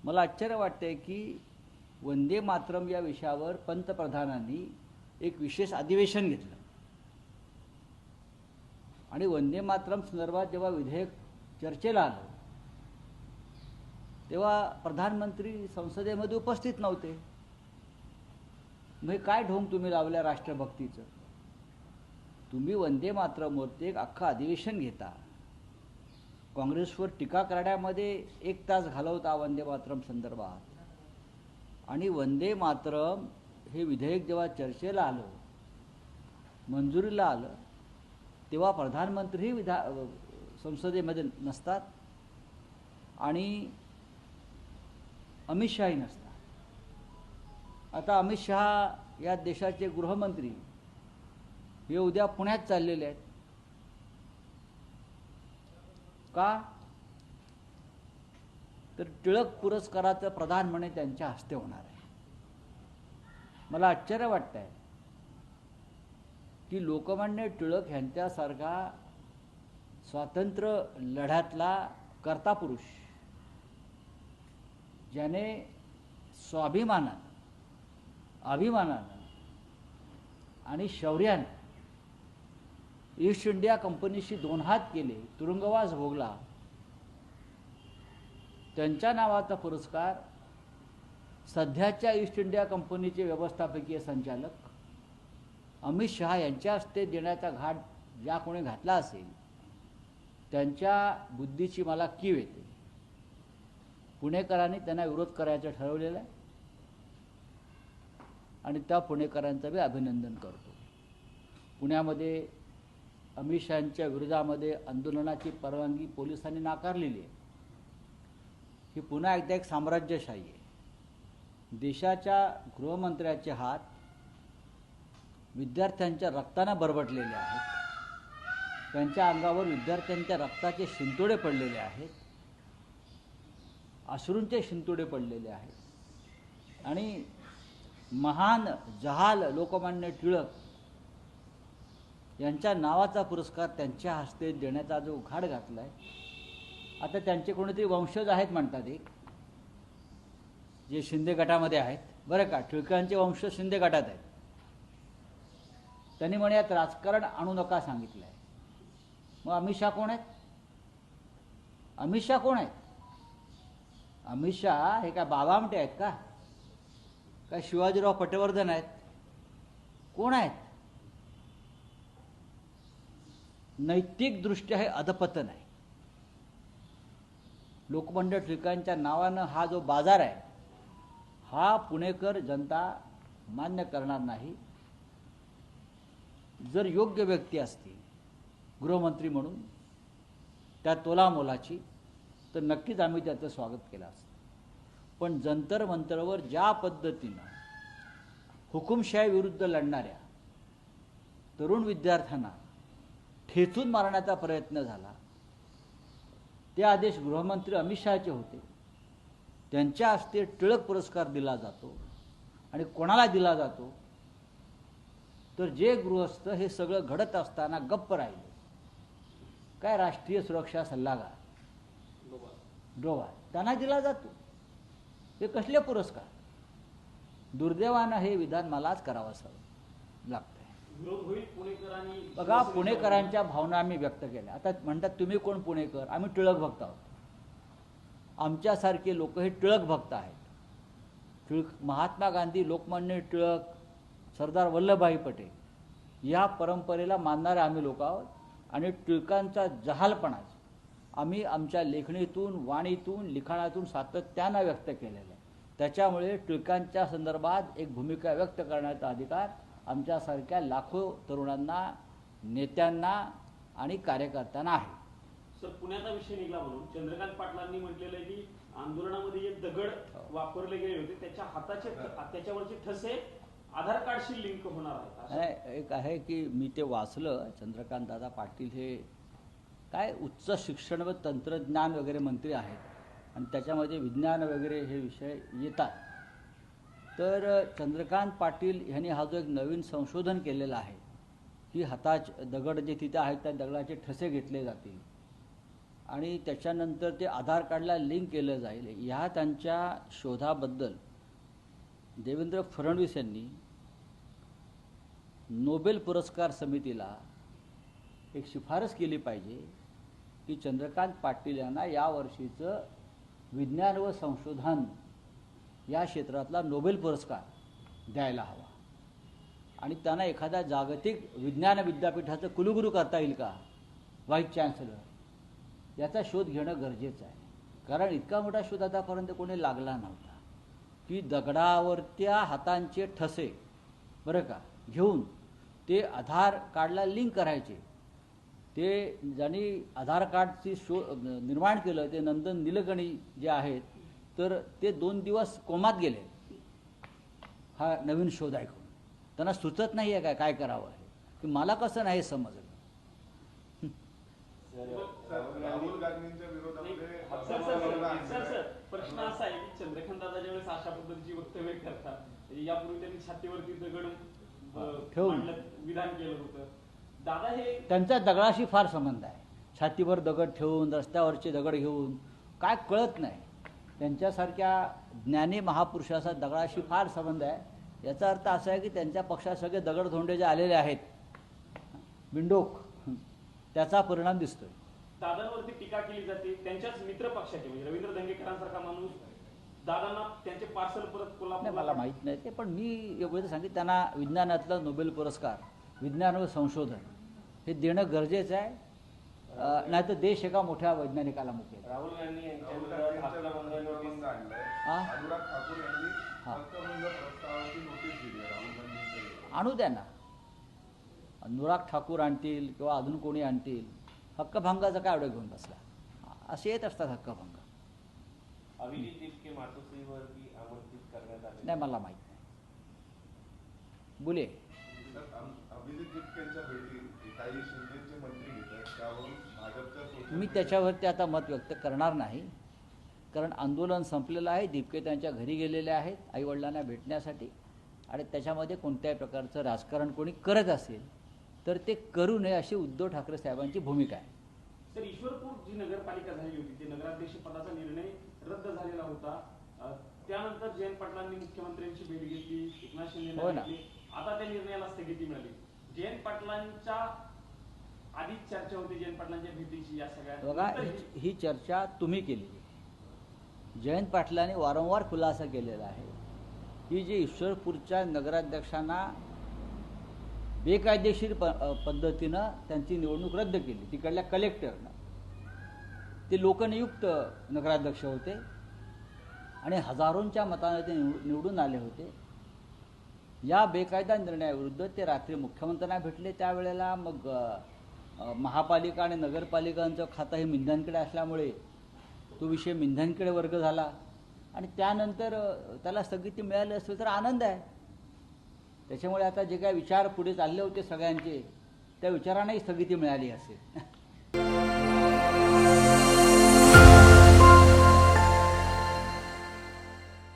मला आश्चर्य वाटते की वंदे मातरम या विषयावर पंतप्रधानांनी एक विशेष अधिवेशन घेतलं आणि वंदे मातरम संदर्भात जेव्हा विधेयक चर्चेला आलं तेव्हा प्रधानमंत्री संसदेमध्ये उपस्थित नव्हते. मग काय ढोंग तुम्ही लावल्या राष्ट्रभक्तीचं? तुम्ही वंदे मातरमवरती एक अख्खं अधिवेशन घेता, काँग्रेसवर टीका करण्यामध्ये 1 तास घालवता वंदे मातरम संदर्भात, आणि वंदे मातरम हे विधेयक जेव्हा चर्चेला आलं, मंजुरीला आलं, तेव्हा प्रधानमंत्रीही संसदेमध्ये नसतात आणि अमित शहाही नसतात. आता अमित शहा या देशाचे गृहमंत्री हे उद्या पुण्यात चाललेले आहेत. का? तर टिळक पुरस्काराचं प्रदान म्हणे त्यांच्या हस्ते होणार आहे. मला आश्चर्य वाटतंय की लोकमान्य टिळक यांच्यासारखा स्वातंत्र्य लढ्यातला कर्ता पुरुष, ज्याने स्वाभिमानानं, अभिमानानं आणि शौर्याने ईस्ट इंडिया कंपनीशी 2 हात केले, तुरुंगवास भोगला, त्यांच्या नावाचा पुरस्कार सध्याच्या ईस्ट इंडिया कंपनीचे व्यवस्थापकीय संचालक अमित शहा यांच्या हस्ते देण्याचा घाट ज्या कोणी घातला असेल त्यांच्या बुद्धीची मला कीव येते. पुणेकरांनी त्यांना विरोध करायचं ठरवलेलं आहे आणि त्या पुणेकरांचं मी अभिनंदन करतो. पुण्यामध्ये अमित शहांच्या विरोधामध्ये आंदोलनाची परवानगी पोलिसांनी नाकारलेली आहे. ही पुन्हा एकदा एक साम्राज्यशाही आहे. देशाच्या गृहमंत्र्याचे हात विद्यार्थ्यांच्या रक्तानं बरबटलेले आहेत, त्यांच्या अंगावर विद्यार्थ्यांच्या रक्ताचे शिंतोडे पडलेले आहेत, अश्रूंचे शिंतोडे पडलेले आहेत, आणि महान जहाल लोकमान्य टिळक यांच्या नावाचा पुरस्कार त्यांच्या हस्ते देण्याचा जो घाट घातला आहे. आता त्यांचे कोणीतरी वंशज आहेत म्हणतात, एक जे शिंदे गटामध्ये आहेत, बरं का, टिळकांचे वंशज शिंदे गटात आहेत. त्यांनी म्हणे यात राजकारण आणू नका सांगितलं आहे. मग अमित शहा कोण आहेत? अमित शहा कोण आहेत? अमित शहा हे काय बाबा आमटे आहेत का? काय शिवाजीराव पटवर्धन आहेत? कोण आहेत? नैतिकदृष्ट्या हे अधपतन आहे. लोकमान्य टिळकांच्या नावानं हा जो बाजार आहे हा पुणेकर जनता मान्य करणार नाही. जर योग्य व्यक्ती असती गृहमंत्री म्हणून त्या तोलामोलाची, तर नक्कीच आम्ही त्याचं स्वागत केलं असतं. पण जंतर मंतरवर ज्या पद्धतीनं हुकुमशाही विरुद्ध लढणाऱ्या तरुण विद्यार्थ्यांना ठेचून मारण्याचा प्रयत्न झाला, ते आदेश गृहमंत्री अमित शहाचे होते. त्यांच्या हस्ते टिळक पुरस्कार दिला जातो आणि कोणाला दिला जातो? तर जे गृहस्थ हे सगळं घडत असताना गप्प राहिले. काय राष्ट्रीय सुरक्षा सल्लागार डोभाल, त्यांना दिला जातो. हे कसले पुरस्कार? दुर्दैवानं हे विधान मलाच करावंसं लागतंय. बघा, पुणेकरांच्या भावना आम्ही व्यक्त केल्या. आता म्हणतात तुम्ही कोण पुणेकर? आम्ही टिळक भक्त आहोत. आमच्यासारखे लोक हे टिळक भक्त आहेत. महात्मा गांधी, लोकमान्य टिळक, सरदार वल्लभभाई पटेल या परंपरेला मानणारे आम्ही लोक आहोत आणि टिळकांचा जहालपणा आम्ही आमच्या लेखणीतून, वाणीतून, लिखाणातून सातत्यानं व्यक्त केलेला आहे. त्याच्यामुळे टिळकांच्या संदर्भात एक भूमिका व्यक्त करण्याचा अधिकार आमच्यासारख्या लाखो तरुणांना, नेत्यांना आणि कार्यकर्त्यांना आहे. सर, पुण्याचा विषय निघाला म्हणून चंद्रकांत पाटलांनी म्हटलेलं आहे की आंदोलनामध्ये जे दगड वापरले गेले होते त्याच्यावरचे ठसे आधार कार्डशी लिंक होणार आहेत. एक आहे की मी ते वाचलं. चंद्रकांत दादा पाटील हे काय उच्च शिक्षण व तंत्रज्ञान वगैरे मंत्री आहेत आणि त्याच्यामध्ये विज्ञान वगैरे हे विषय येतात. तर चंद्रकांत पाटील यांनी हा जो एक नवीन संशोधन केलेलं आहे की हाताच दगड जे तिथे आहेत त्या दगडाचे ठसे घेतले जातील आणि त्याच्यानंतर ते आधार कार्डला लिंक केलं जाईल, ह्या त्यांच्या शोधाबद्दल देवेंद्र फडणवीस यांनी नोबेल पुरस्कार समितीला एक शिफारस केली पाहिजे की चंद्रकांत पाटील यांना यावर्षीचं विज्ञान व संशोधन या क्षेत्रातला नोबेल पुरस्कार द्यायला हवा आणि त्यांना एखाद्या जागतिक विज्ञान विद्यापीठाचं कुलगुरू करता येईल का, व्हाईस चान्सलर, याचा शोध घेणं गरजेचं आहे. कारण इतका मोठा शोध आतापर्यंत कोणी लागला नव्हता की दगडावरच्या हातांचे ठसे बरं का घेऊन ते आधार कार्डला लिंक करायचे. ते ज्यांनी आधार कार्डची निर्माण केलं ते नंदन निलकणी जे आहेत, तर ते 2 दिवस कोमात गेले हा नवीन शोध ऐकून. त्यांना सुचत नाही आहे काय करावं आहे की मला कसं नाही समजलं. राहुल गांधींच्या विरोधामध्ये सर प्रश्न असा आहे की चंद्रकांत दादा ज्यावेळेस अशा पद्धतीची वक्तव्य करतात, यापूर्वी त्यांनी छातीवरती दगड ठेवून विधान केलं होतं. दादा हे त्यांचा दगडाशी फार संबंध आहे. छातीवर दगड ठेवून रस्त्यावरचे दगड घेऊन काय कळत नाही. त्यांच्यासारख्या ज्ञानी महापुरुषाचा दगडाशी फार संबंध आहे. याचा अर्थ असा आहे की त्यांच्या पक्षात सगळे दगडधोंडे जे आलेले आहेत बिंडोक, त्याचा परिणाम दिसतोय. दादांवरती टीका केली जाते. त्यांच्याच मित्र पक्षाचे म्हणजे रवींद्र धंगेकरांसारखा माणूस दादांना त्यांचे पार्सल परत नाही, कोल्हापूरला मला माहीत नाही ते, पण मी एवढं सांगितलं त्यांना विज्ञानातला नोबेल पुरस्कार विज्ञान व संशोधन हे देणं गरजेचं आहे. नाही तर देश एका मोठ्या वैज्ञानिकाला मुकेल. राहुल गांधी राहुल गांधींचं आणलंय. हा? अनुराग ठाकूर यांनी हा. हक्कभंग प्रस्तावाची नोटीस दिली आहे राहुल गांधींच्या विरोधात. आणू द्या ना. अनुराग ठाकूर आणतील किंवा अजून कोणी आणतील. हक्कभंगाचं काय एवढं घेऊन बसला. असे येत असतात हक्कभंग. अभिजित जितके मातोश्रीवरती आमंत्रित करण्यात आले नाही, मला माहीत नाही. बोले. अभिजित जितकेंच्या भेटी काही शिंदेचे मंत्री घेतात, त्यावरून भाजपच्या social मी media- त्याच्यावरती आता मत व्यक्त करणार नाही. कारण आंदोलन संपलेलं आहे. दिपके त्यांच्या घरी गेलेले आहेत आईवडिलांना भेटण्यासाठी. आणि त्याच्यामध्ये कोणत्याही प्रकारचं राजकारण कोणी करत असेल तर ते करू नये अशी उद्धव ठाकरे साहेबांची भूमिका आहे. सर, ईश्वरपूर जी नगरपालिका झाली होती ते नगराध्यक्ष पदाचा निर्णय रद्द झालेला होता. त्यानंतर जयंत पाटलांनी मुख्यमंत्र्यांची भेट घेतली, एकनाथ शिंदेंना हो ना. भेटली. आता त्या निर्णयाला स्थगिती मिळाली. जयंत पाटलांच्या आधीच चर्चा होती जयंत पाटलांच्या भेटीची या सगळ्या. बघा, ही चर्चा तुम्ही केली. जयंत पाटलांनी वारंवार खुलासा केलेला आहे की जे ईश्वरपूरच्या नगराध्यक्षांना बेकायदेशीर पद्धतीनं त्यांची निवडणूक रद्द केली तिकडल्या कलेक्टरनं. ते लोकनियुक्त नगराध्यक्ष होते आणि हजारोंच्या मताने ते निवडून आले होते. या बेकायदा निर्णयाविरुद्ध ते रात्री मुख्यमंत्र्यांना भेटले. त्यावेळेला मग महापालिका आणि नगरपालिकांचं खातं हे मिंधांकडे असल्यामुळे तो विषय मिंधांकडे वर्ग झाला आणि त्यानंतर त्याला स्थगिती मिळाली असेल तर आनंद आहे. त्याच्यामुळे आता जे काही विचार पुढे चालले होते सगळ्यांचे त्या विचारांनाही स्थगिती मिळाली असेल.